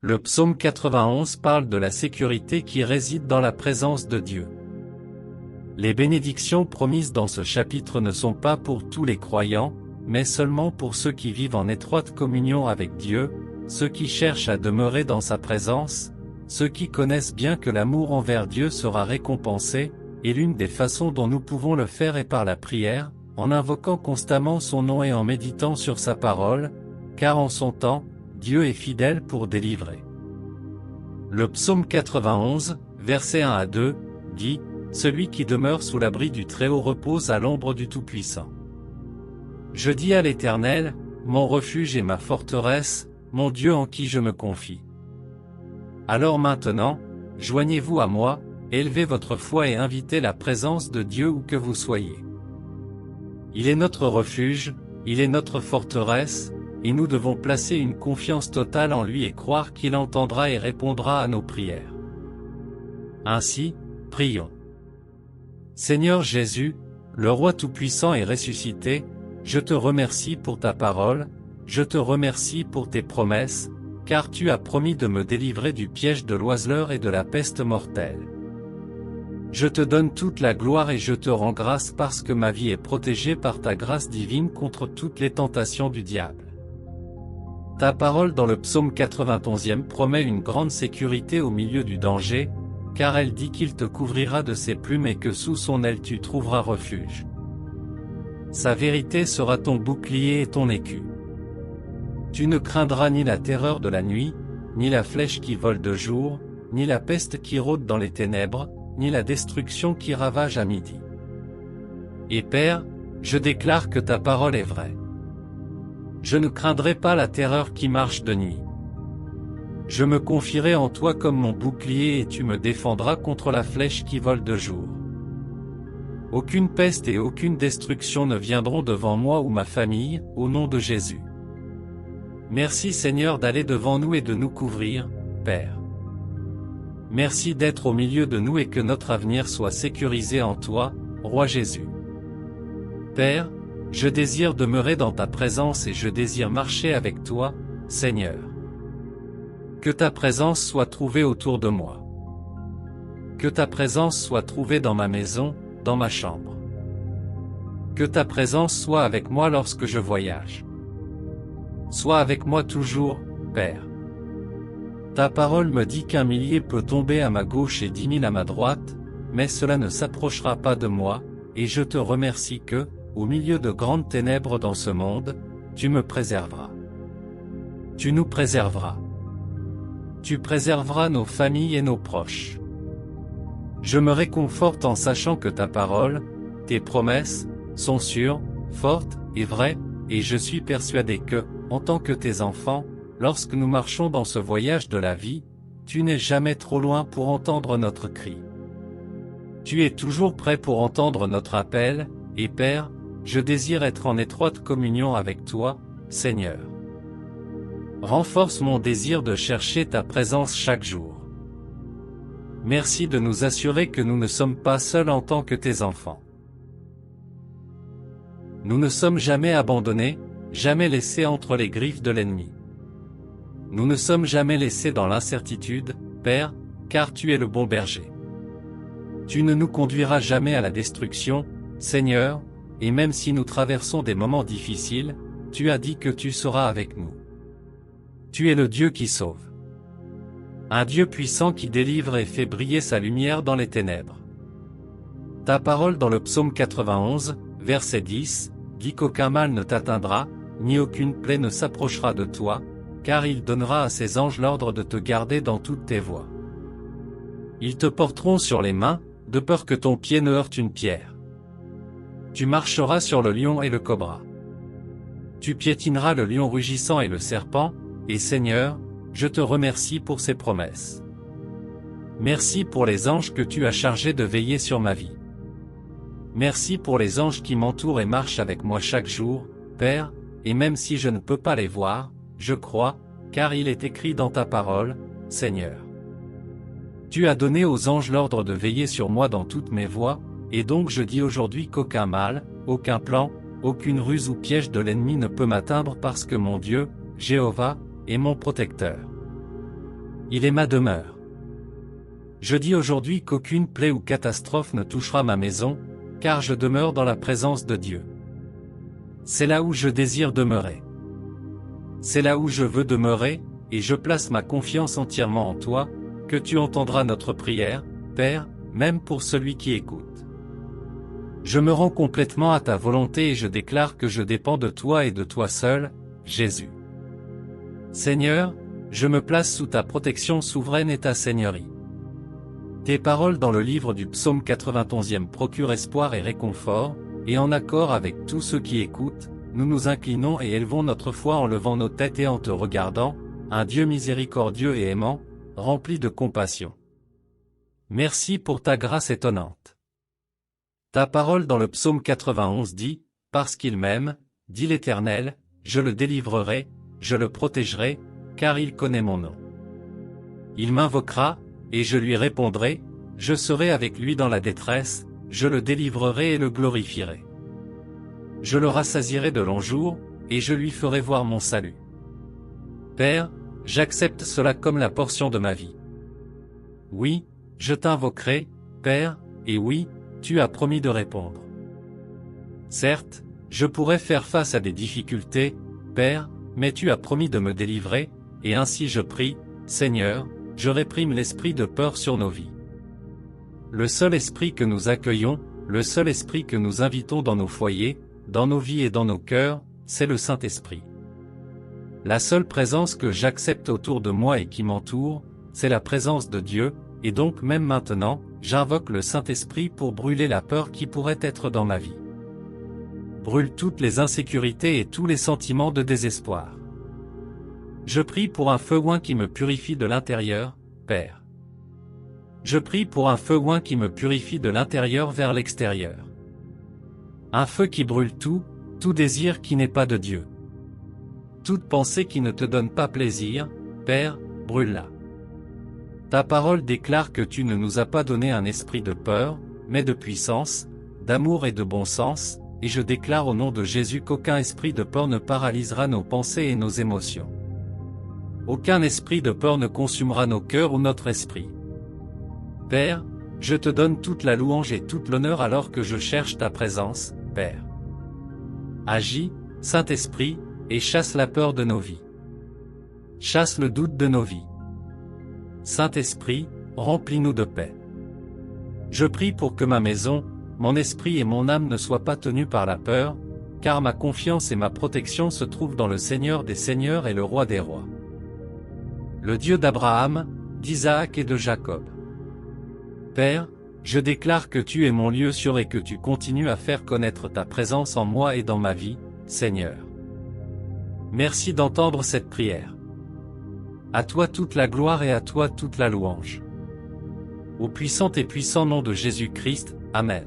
Le psaume 91 parle de la sécurité qui réside dans la présence de Dieu. Les bénédictions promises dans ce chapitre ne sont pas pour tous les croyants, mais seulement pour ceux qui vivent en étroite communion avec Dieu, ceux qui cherchent à demeurer dans sa présence, ceux qui connaissent bien que l'amour envers Dieu sera récompensé, et l'une des façons dont nous pouvons le faire est par la prière, en invoquant constamment son nom et en méditant sur sa parole, car en son temps, Dieu est fidèle pour délivrer. Le psaume 91, versets 1 à 2, dit « Celui qui demeure sous l'abri du Très-Haut repose à l'ombre du Tout-Puissant. Je dis à l'Éternel, mon refuge et ma forteresse, mon Dieu en qui je me confie. Alors maintenant, joignez-vous à moi, élevez votre foi et invitez la présence de Dieu où que vous soyez. Il est notre refuge, il est notre forteresse, et nous devons placer une confiance totale en lui et croire qu'il entendra et répondra à nos prières. Ainsi, prions. Seigneur Jésus, le Roi Tout-Puissant est ressuscité, je te remercie pour ta parole, je te remercie pour tes promesses, car tu as promis de me délivrer du piège de l'oiseleur et de la peste mortelle. Je te donne toute la gloire et je te rends grâce parce que ma vie est protégée par ta grâce divine contre toutes les tentations du diable. Ta parole dans le psaume 91e promet une grande sécurité au milieu du danger, car elle dit qu'il te couvrira de ses plumes et que sous son aile tu trouveras refuge. Sa vérité sera ton bouclier et ton écu. Tu ne craindras ni la terreur de la nuit, ni la flèche qui vole de jour, ni la peste qui rôde dans les ténèbres, ni la destruction qui ravage à midi. Et Père, je déclare que ta parole est vraie. Je ne craindrai pas la terreur qui marche de nuit. Je me confierai en toi comme mon bouclier et tu me défendras contre la flèche qui vole de jour. Aucune peste et aucune destruction ne viendront devant moi ou ma famille, au nom de Jésus. Merci Seigneur d'aller devant nous et de nous couvrir, Père. Merci d'être au milieu de nous et que notre avenir soit sécurisé en toi, Roi Jésus. Père, je désire demeurer dans ta présence et je désire marcher avec toi, Seigneur. Que ta présence soit trouvée autour de moi. Que ta présence soit trouvée dans ma maison, dans ma chambre. Que ta présence soit avec moi lorsque je voyage. Sois avec moi toujours, Père. Ta parole me dit qu'1 millier peut tomber à ma gauche et 10 000 à ma droite, mais cela ne s'approchera pas de moi, et je te remercie que, au milieu de grandes ténèbres dans ce monde, tu me préserveras. Tu nous préserveras. Tu préserveras nos familles et nos proches. Je me réconforte en sachant que ta parole, tes promesses, sont sûres, fortes et vraies, et je suis persuadé que, en tant que tes enfants, lorsque nous marchons dans ce voyage de la vie, tu n'es jamais trop loin pour entendre notre cri. Tu es toujours prêt pour entendre notre appel, et Père, je désire être en étroite communion avec toi, Seigneur. Renforce mon désir de chercher ta présence chaque jour. Merci de nous assurer que nous ne sommes pas seuls en tant que tes enfants. Nous ne sommes jamais abandonnés, jamais laissés entre les griffes de l'ennemi. Nous ne sommes jamais laissés dans l'incertitude, Père, car tu es le bon berger. Tu ne nous conduiras jamais à la destruction, Seigneur, et même si nous traversons des moments difficiles, tu as dit que tu seras avec nous. Tu es le Dieu qui sauve. Un Dieu puissant qui délivre et fait briller sa lumière dans les ténèbres. Ta parole dans le psaume 91, verset 10, dit qu'aucun mal ne t'atteindra, ni aucune plaie ne s'approchera de toi, car il donnera à ses anges l'ordre de te garder dans toutes tes voies. Ils te porteront sur les mains, de peur que ton pied ne heurte une pierre. Tu marcheras sur le lion et le cobra. Tu piétineras le lion rugissant et le serpent, et Seigneur, je te remercie pour ces promesses. Merci pour les anges que tu as chargés de veiller sur ma vie. Merci pour les anges qui m'entourent et marchent avec moi chaque jour, Père, et même si je ne peux pas les voir, je crois, car il est écrit dans ta parole, Seigneur. Tu as donné aux anges l'ordre de veiller sur moi dans toutes mes voies, et donc je dis aujourd'hui qu'aucun mal, aucun plan, aucune ruse ou piège de l'ennemi ne peut m'atteindre parce que mon Dieu, Jéhovah, est mon protecteur. Il est ma demeure. Je dis aujourd'hui qu'aucune plaie ou catastrophe ne touchera ma maison, car je demeure dans la présence de Dieu. C'est là où je désire demeurer. C'est là où je veux demeurer, et je place ma confiance entièrement en toi, que tu entendras notre prière, Père, même pour celui qui écoute. Je me rends complètement à ta volonté et je déclare que je dépends de toi et de toi seul, Jésus. Seigneur, je me place sous ta protection souveraine et ta seigneurie. Tes paroles dans le livre du psaume 91e procurent espoir et réconfort, et en accord avec tous ceux qui écoutent, nous nous inclinons et élevons notre foi en levant nos têtes et en te regardant, un Dieu miséricordieux et aimant, rempli de compassion. Merci pour ta grâce étonnante. Ta parole dans le psaume 91 dit, « Parce qu'il m'aime, dit l'Éternel, je le délivrerai, je le protégerai, car il connaît mon nom. Il m'invoquera, et je lui répondrai, je serai avec lui dans la détresse, je le délivrerai et le glorifierai. Je le rassasierai de longs jours, et je lui ferai voir mon salut. Père, j'accepte cela comme la portion de ma vie. Oui, je t'invoquerai, Père, et oui, tu as promis de répondre. Certes, je pourrais faire face à des difficultés, Père, mais tu as promis de me délivrer, et ainsi je prie, Seigneur, je réprime l'esprit de peur sur nos vies. Le seul esprit que nous accueillons, le seul esprit que nous invitons dans nos foyers, dans nos vies et dans nos cœurs, c'est le Saint-Esprit. La seule présence que j'accepte autour de moi et qui m'entoure, c'est la présence de Dieu, et donc même maintenant, j'invoque le Saint-Esprit pour brûler la peur qui pourrait être dans ma vie. Brûle toutes les insécurités et tous les sentiments de désespoir. Je prie pour un feu oint qui me purifie de l'intérieur, Père. Je prie pour un feu oint qui me purifie de l'intérieur vers l'extérieur. Un feu qui brûle tout désir qui n'est pas de Dieu. Toute pensée qui ne te donne pas plaisir, Père, brûle-la. Ta parole déclare que tu ne nous as pas donné un esprit de peur, mais de puissance, d'amour et de bon sens, et je déclare au nom de Jésus qu'aucun esprit de peur ne paralysera nos pensées et nos émotions. Aucun esprit de peur ne consumera nos cœurs ou notre esprit. Père, je te donne toute la louange et toute l'honneur alors que je cherche ta présence, Père. Agis, Saint-Esprit, et chasse la peur de nos vies. Chasse le doute de nos vies. Saint-Esprit, remplis-nous de paix. Je prie pour que ma maison, mon esprit et mon âme ne soient pas tenus par la peur, car ma confiance et ma protection se trouvent dans le Seigneur des Seigneurs et le Roi des Rois. Le Dieu d'Abraham, d'Isaac et de Jacob. Père, je déclare que tu es mon lieu sûr et que tu continues à faire connaître ta présence en moi et dans ma vie, Seigneur. Merci d'entendre cette prière. À toi toute la gloire et à toi toute la louange. Au puissant et puissant nom de Jésus-Christ, Amen.